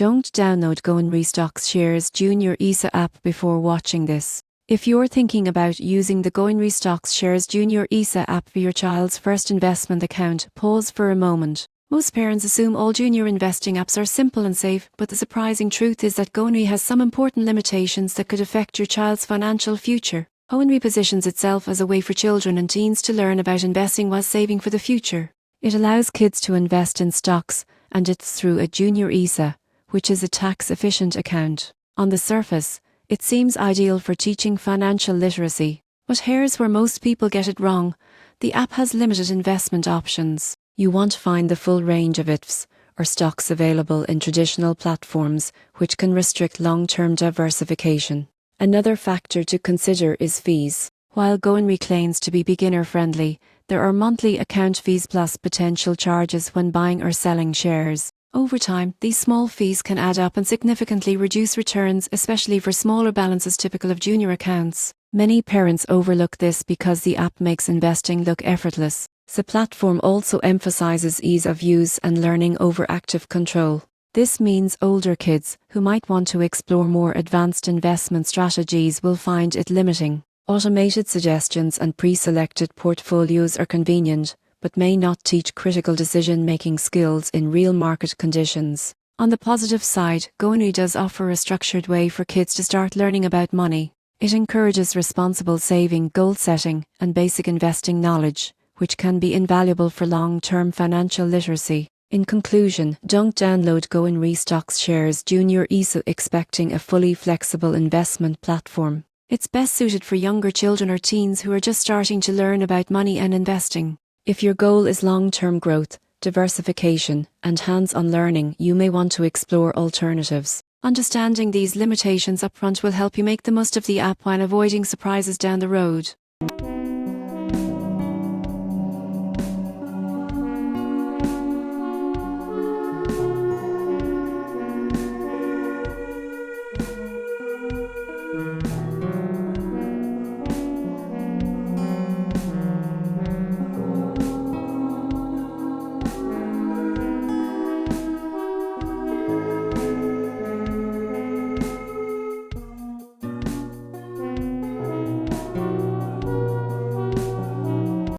Don't download Gohenry Stocks Shares Junior ESA app before watching this. If you're thinking about using the Gohenry Stocks Shares Junior ESA app for your child's first investment account, pause for a moment. Most parents assume all junior investing apps are simple and safe, but the surprising truth is that Gohenry has some important limitations that could affect your child's financial future. Gohenry positions itself as a way for children and teens to learn about investing while saving for the future. It allows kids to invest in stocks, and it's through a junior ESA, which is a tax-efficient account. On the surface, it seems ideal for teaching financial literacy. But here's where most people get it wrong. The app has limited investment options. You won't find the full range of ITFs or stocks available in traditional platforms, which can restrict long-term diversification. Another factor to consider is fees. While Gohenry claims to be beginner-friendly, there are monthly account fees plus potential charges when buying or selling shares. Over time, these small fees can add up and significantly reduce returns, especially for smaller balances typical of junior accounts. Many parents overlook this because the app makes investing look effortless. The platform also emphasizes ease of use and learning over active control. This means older kids, who might want to explore more advanced investment strategies, will find it limiting. Automated suggestions and pre-selected portfolios are convenient, but may not teach critical decision-making skills in real market conditions. On the positive side, Gohenry does offer a structured way for kids to start learning about money. It encourages responsible saving, goal setting, and basic investing knowledge, which can be invaluable for long-term financial literacy. In conclusion, don't download Gohenry Stocks Shares Junior ESA expecting a fully flexible investment platform. It's best suited for younger children or teens who are just starting to learn about money and investing. If your goal is long-term growth, diversification, and hands-on learning, you may want to explore alternatives. Understanding these limitations upfront will help you make the most of the app while avoiding surprises down the road.